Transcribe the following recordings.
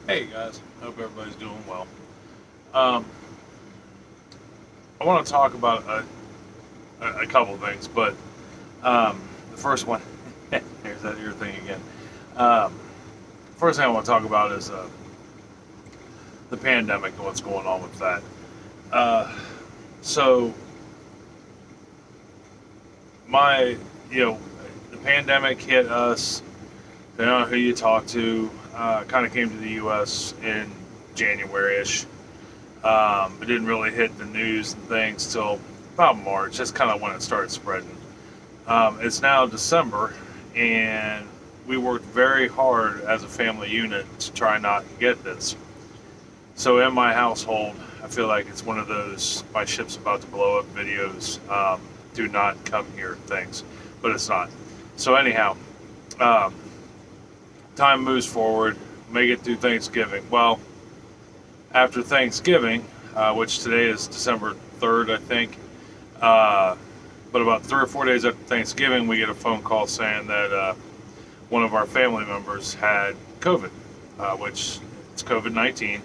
Hey guys, hope everybody's doing well. Um, I want to talk about a couple of things, but the first one, there's that ear thing again. Um, First thing I want to talk about is the pandemic and what's going on with that. Uh, so my, you know, the pandemic hit us. Depending on who you talk to, kind of came to the U.S. in January-ish. It didn't really hit the news and things till about March. That's kind of when it started spreading. It's now December, and we worked very hard as a family unit to try not to get this. So in my household, I feel like it's one of those my ship's about to blow up videos. Do not come here things, but it's not. So anyhow, um, time moves forward. Make it through Thanksgiving. Well, after Thanksgiving, which today is December 3rd, I think. But about 3 or 4 days after Thanksgiving, we get a phone call saying that one of our family members had COVID, which it's COVID-19.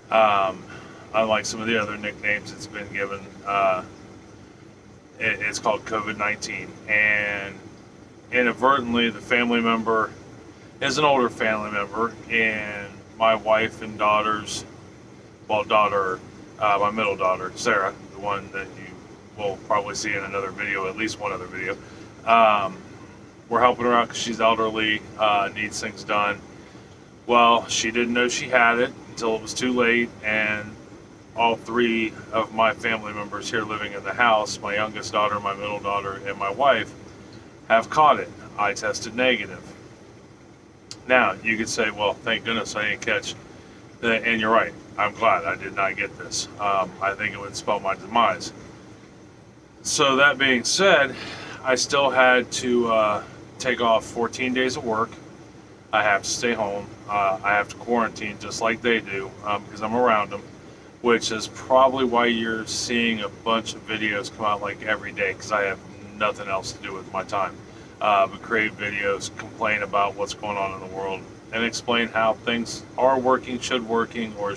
Um, Unlike some of the other nicknames it's been given, it's called COVID-19. And inadvertently, the family member is an older family member, and my wife and daughters, well, my middle daughter, Sarah, the one that you will probably see in another video, at least one other video. Um, we're helping her out because she's elderly, needs things done. Well, she didn't know she had it until it was too late, and all three of my family members here living in the house, my youngest daughter, my middle daughter, and my wife, have caught it. I tested negative. Now, you could say, well, thank goodness I didn't catch, and you're right. I'm glad I did not get this. I think it would spell my demise. So that being said, I still had to take off 14 days of work. I have to stay home. I have to quarantine just like they do because I'm around them, which is probably why you're seeing a bunch of videos come out like every day because I have nothing else to do with my time. But create videos, complain about what's going on in the world, and explain how things are working, or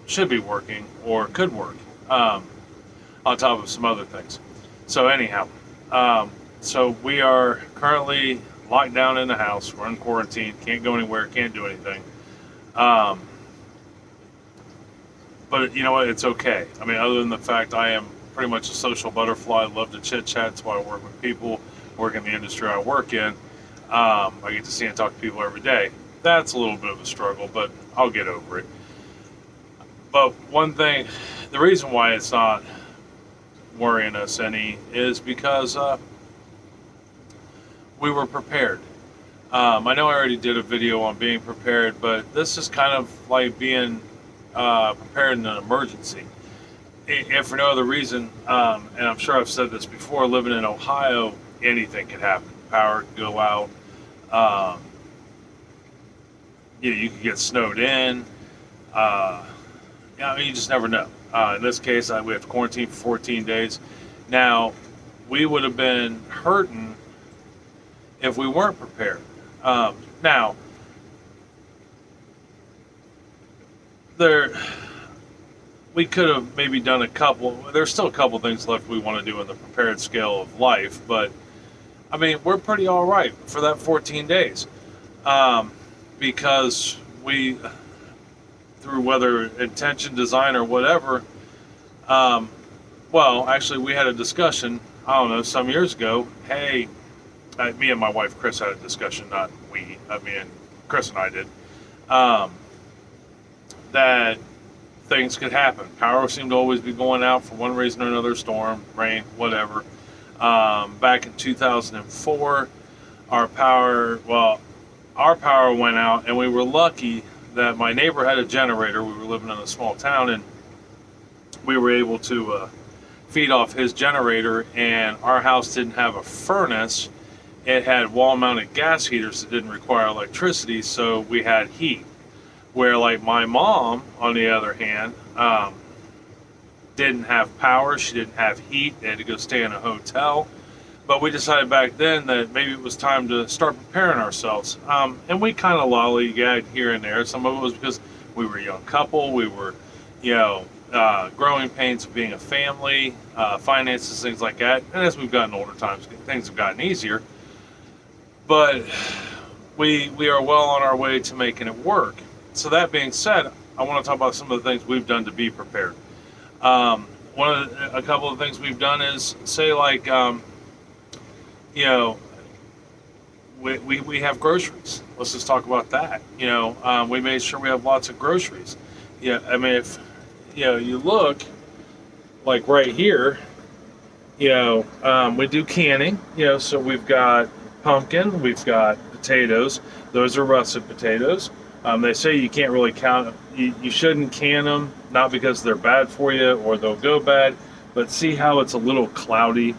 should be working or could work, on top of some other things. So anyhow, so we are currently locked down in the house. We're in quarantine. Can't go anywhere. Can't do anything. Um, but you know what? It's okay. I mean, other than the fact I am pretty much a social butterfly. I love to chit chat. That's why I work with people. Work in the industry I work in. I get to see and talk to people every day. That's a little bit of a struggle, but I'll get over it. But one thing, the reason why it's not worrying us any is because we were prepared. I know I already did a video on being prepared, but this is kind of like being prepared in an emergency. If for no other reason, and I'm sure I've said this before, living in Ohio, anything could happen. Power could go out. Um, you could get snowed in. I mean, you just never know. In this case, we have to quarantine for 14 days. Now, we would have been hurting if we weren't prepared. Now, there, we could have maybe done a couple. There's still a couple things left we want to do in the prepared scale of life, but I mean, we're pretty all right for that 14 days because we, through whether intention, design, or whatever. Well, actually, we had a discussion. I don't know, some years ago. Hey, me and my wife Chris had a discussion. Not we. Me and Chris and I did. That things could happen. Power seemed to always be going out for one reason or another: storm, rain, whatever. Back in 2004, our power went out, and we were lucky that my neighbor had a generator. We were living in a small town, and we were able to feed off his generator, and our house didn't have a furnace. It had wall-mounted gas heaters that didn't require electricity, so we had heat. Where, like, my mom, on the other hand, didn't have power. She didn't have heat. They had to go stay in a hotel. But we decided back then that maybe it was time to start preparing ourselves. And we kind of lollygagged here and there. Some of it was because we were a young couple. We were, growing pains of being a family, finances, things like that. And as we've gotten older, things have gotten easier. But we are well on our way to making it work. So that being said, I want to talk about some of the things we've done to be prepared. A couple of things we've done is say like, we have groceries. Let's just talk about that. We made sure we have lots of groceries. Yeah, I mean, if you look like right here, we do canning. So we've got pumpkin, we've got potatoes. Those are russet potatoes. They say you can't really count. You shouldn't can them, not because they're bad for you or they'll go bad, but see how it's a little cloudy.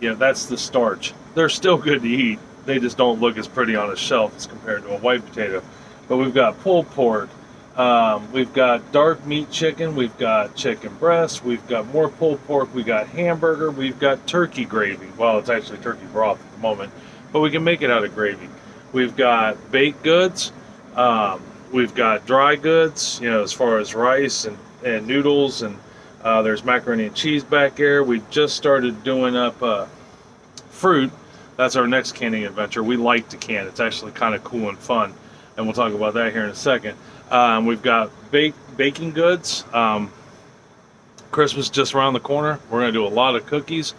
That's the starch. They're still good to eat. They just don't look as pretty on a shelf as compared to a white potato. But we've got pulled pork. We've got dark meat chicken. We've got chicken breast. We've got more pulled pork. We've got hamburger. We've got turkey gravy. Well, it's actually turkey broth at the moment, but we can make it out of gravy. We've got baked goods. We've got dry goods, as far as rice and noodles, and there's macaroni and cheese back there. We just started doing up fruit. That's our next canning adventure. We like to can. It's actually kind of cool and fun, and we'll talk about that here in a second. We've got baking goods. Christmas just around the corner. We're going to do a lot of cookies.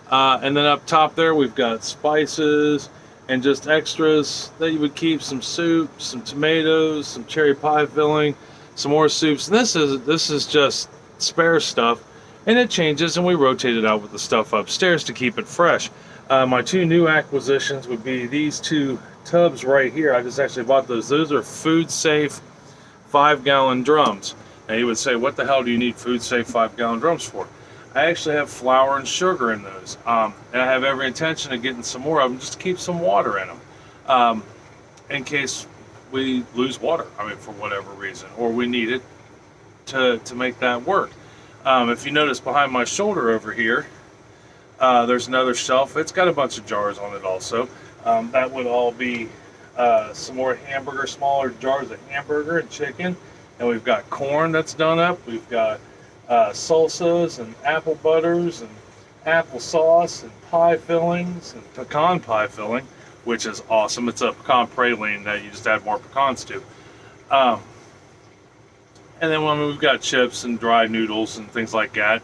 And then up top there, we've got spices and just extras that you would keep: some soup, some tomatoes, some cherry pie filling, some more soups. And this is just spare stuff, and it changes, and we rotate it out with the stuff upstairs to keep it fresh. My two new acquisitions would be these two tubs right here. I just actually bought those. Those are food safe 5-gallon drums. Now you would say, what the hell do you need food safe 5-gallon drums for? I actually have flour and sugar in those, and I have every intention of getting some more of them just to keep some water in them, in case we lose water, for whatever reason, or we need it to make that work. If you notice behind my shoulder over here, there's another shelf. It's got a bunch of jars on it also. That would all be some more smaller jars of hamburger and chicken, and we've got corn that's done up. We've got salsas and apple butters and apple sauce and pie fillings and pecan pie filling, which is awesome. It's a pecan praline that you just add more pecans to. And then we've got chips and dry noodles and things like that.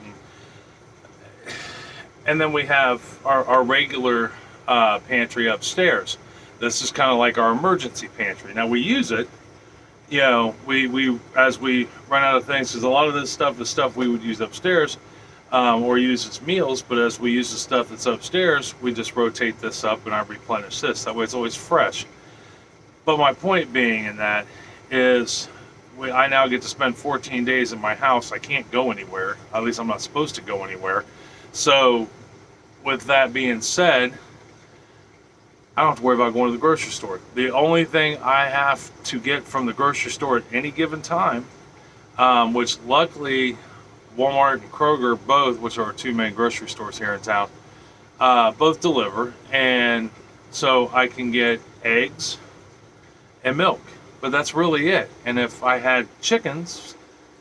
And then we have our regular pantry upstairs. This is kind of like our emergency pantry. Now we use it, we as we run out of things, because a lot of this stuff is stuff we would use upstairs or use as meals, but as we use the stuff that's upstairs, we just rotate this up and I replenish this. That way it's always fresh. But my point being in that is I now get to spend 14 days in my house. I can't go anywhere. At least I'm not supposed to go anywhere. So with that being said, I don't have to worry about going to the grocery store. The only thing I have to get from the grocery store at any given time, which luckily Walmart and Kroger both, which are our two main grocery stores here in town, both deliver. And so I can get eggs and milk. But that's really it. And if I had chickens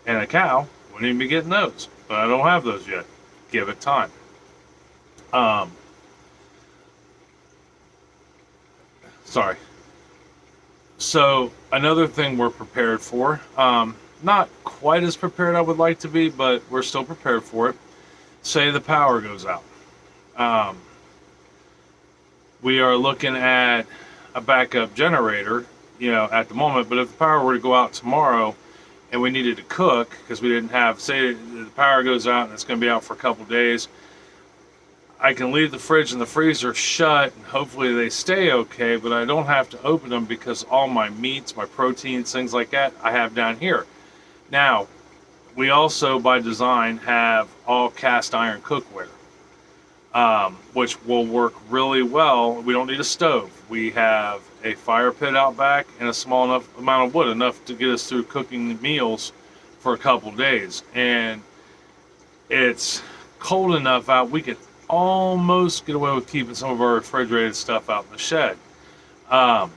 and a cow, wouldn't even be getting those. But I don't have those yet. Give it time. Sorry. So another thing we're prepared for, not quite as prepared I would like to be, but we're still prepared for it. Say the power goes out. We are looking at a backup generator, at the moment, but if the power were to go out tomorrow and we needed to cook, because we didn't have, say the power goes out and it's going to be out for a couple days, I can leave the fridge and the freezer shut and hopefully they stay okay, but I don't have to open them because all my meats, my proteins, things like that, I have down here. Now, we also by design have all cast iron cookware, which will work really well. We don't need a stove. We have a fire pit out back and a small enough amount of wood, enough to get us through cooking meals for a couple days. And it's cold enough out, we could almost get away with keeping some of our refrigerated stuff out in the shed. Um,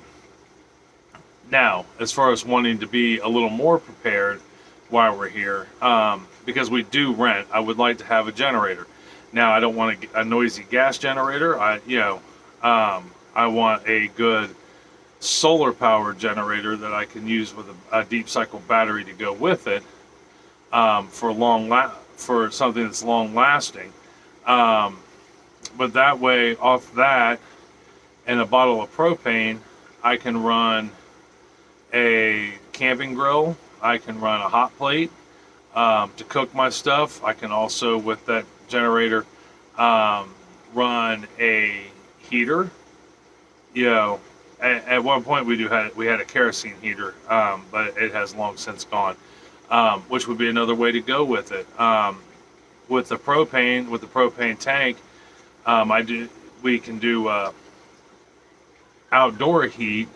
Now, as far as wanting to be a little more prepared while we're here, because we do rent, I would like to have a generator. Now, I don't want a noisy gas generator. I want a good solar powered generator that I can use with a deep cycle battery to go with it, for something that's long lasting. Um, but that way, off that and a bottle of propane, I can run a camping grill. I can run a hot plate to cook my stuff. I can also, with that generator, run a heater. You know, at one point we had a kerosene heater, but it has long since gone. Which would be another way to go with it. With the propane tank, we can do outdoor heat.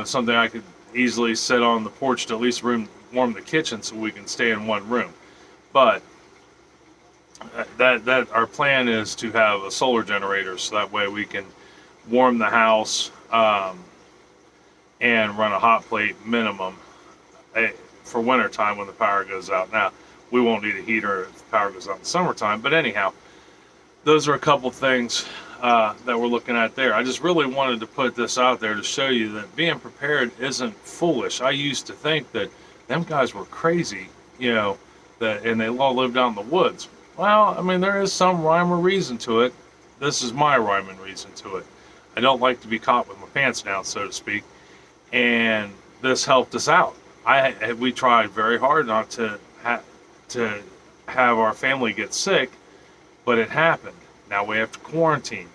Something I could easily sit on the porch to at least warm the kitchen so we can stay in one room. But that our plan is to have a solar generator so that way we can warm the house, and run a hot plate minimum for winter time when the power goes out. Now, we won't need a heater if the power goes out in the summertime, but anyhow, those are a couple things that we're looking at there. I just really wanted to put this out there to show you that being prepared isn't foolish. I used to think that them guys were crazy, and they all lived out in the woods. Well, I mean, there is some rhyme or reason to it. This is my rhyme and reason to it. I don't like to be caught with my pants down, so to speak, and this helped us out. We tried very hard not to have our family get sick, but it happened. Now we have to quarantine.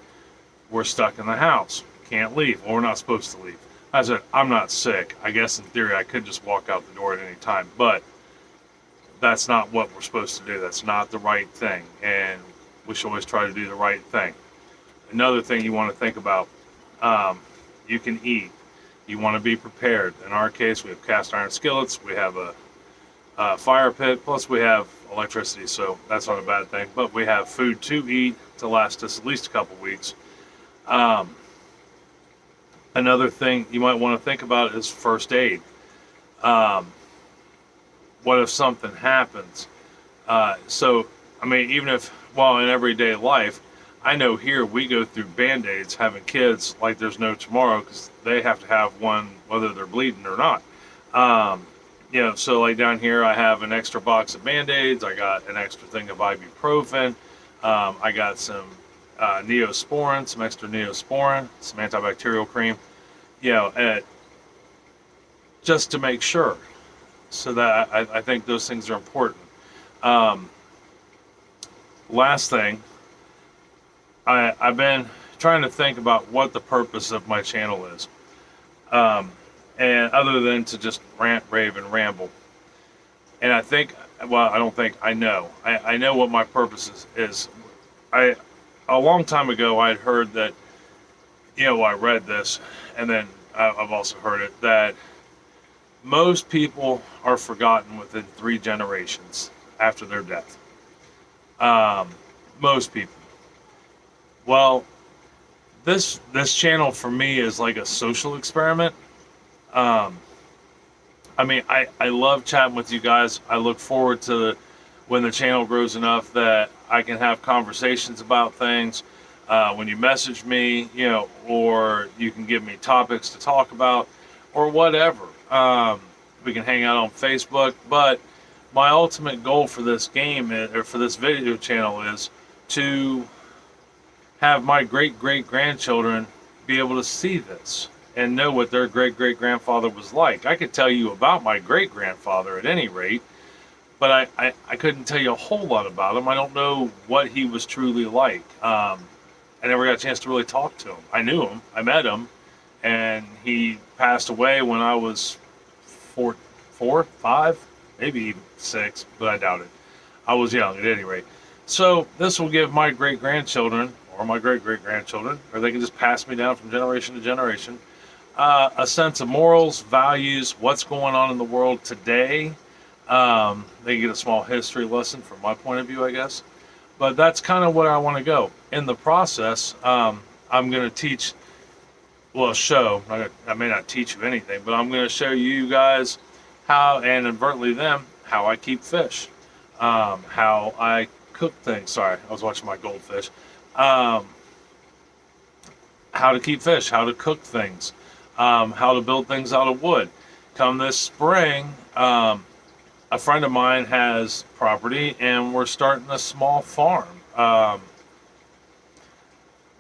We're stuck in the house. Can't leave. Well, we're not supposed to leave. I said, I'm not sick. I guess in theory I could just walk out the door at any time, but that's not what we're supposed to do. That's not the right thing, and we should always try to do the right thing. Another thing you want to think about, you can eat. You want to be prepared. In our case, we have cast iron skillets. We have a fire pit, plus we have electricity, so that's not a bad thing. But we have food to eat to last us at least a couple weeks. Another thing you might want to think about is first aid. What if something happens? Even in everyday life, I know here we go through Band-Aids having kids like there's no tomorrow because they have to have one whether they're bleeding or not. So like down here I have an extra box of Band-Aids. I got an extra thing of ibuprofen. I got some Neosporin, some extra Neosporin, some antibacterial cream, just to make sure. So that I think those things are important. Last thing, I've been trying to think about what the purpose of my channel is. And other than to just rant, rave, and ramble. And I know. I know what my purpose is. A long time ago, I'd heard that, I read this, and then I've also heard it, that most people are forgotten within 3 generations after their death. Most people. Well, this channel for me is like a social experiment. I love chatting with you guys. I look forward to when the channel grows enough that I can have conversations about things. When you message me, or you can give me topics to talk about, or whatever. We can hang out on Facebook. But my ultimate goal for this for this video channel is to have my great-great-grandchildren be able to see this and know what their great-great-grandfather was like. I could tell you about my great-grandfather at any rate, but I couldn't tell you a whole lot about him. I don't know what he was truly like. I never got a chance to really talk to him. I knew him. I met him, and he passed away when I was 4, 5, maybe even 6, but I doubt it. I was young at any rate. So this will give my great-grandchildren, or my great-great-grandchildren, or they can just pass me down from generation to generation, a sense of morals, values, what's going on in the world today. They can get a small history lesson from my point of view, I guess. But that's kind of where I want to go. In the process, I'm going to teach, well, show, I may not teach you anything, but I'm going to show you guys how, and inadvertently them, how I keep fish, how I cook things. Sorry, I was watching my goldfish. How to keep fish, how to cook things, how to build things out of wood. Come this spring, a friend of mine has property, and we're starting a small farm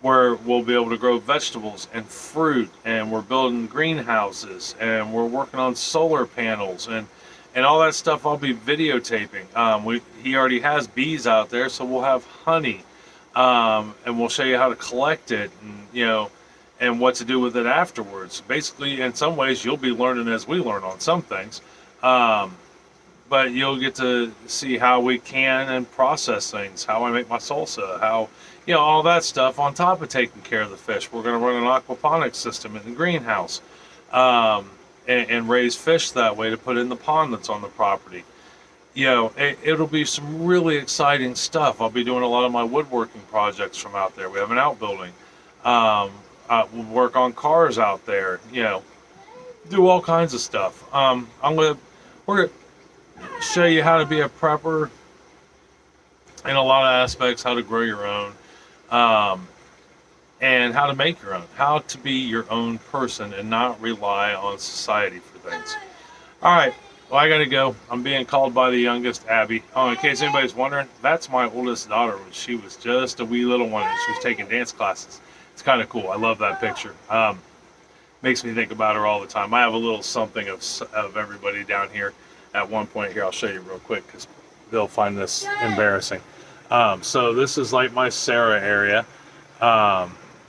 where we'll be able to grow vegetables and fruit, and we're building greenhouses, and we're working on solar panels and all that stuff. I'll be videotaping. He already has bees out there, so we'll have honey, and we'll show you how to collect it, and and what to do with it afterwards. Basically, in some ways, you'll be learning as we learn on some things. But you'll get to see how we can and process things, how I make my salsa, how, all that stuff on top of taking care of the fish. We're going to run an aquaponics system in the greenhouse, and raise fish that way to put in the pond that's on the property. It'll be some really exciting stuff. I'll be doing a lot of my woodworking projects from out there. We have an outbuilding. We'll work on cars out there, do all kinds of stuff. We're going to show you how to be a prepper in a lot of aspects, how to grow your own, and how to make your own, how to be your own person and not rely on society for things. All right, well, I gotta go. I'm being called by the youngest, Abby. Oh, in case anybody's wondering, that's my oldest daughter when she was just a wee little one and she was taking dance classes. It's kind of cool. I love that picture. Makes me think about her all the time. I have a little something of everybody down here. At one point here, I'll show you real quick because they'll find this embarrassing. So this is like my Sarah area.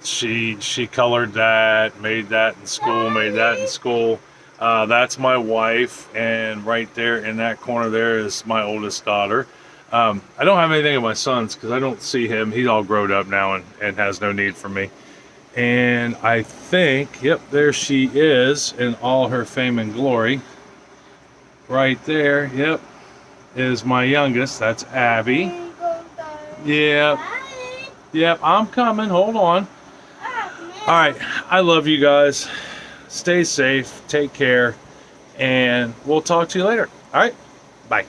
She colored that, made that in school, that's my wife, and right there in that corner there is my oldest daughter. I don't have anything of my son's because I don't see him. He's all grown up now and has no need for me. And I think, yep, there she is in all her fame and glory. Right there, yep, is my youngest. That's Abby. Yep, I'm coming. Hold on. All right, I love you guys. Stay safe, take care, and we'll talk to you later. All right, bye.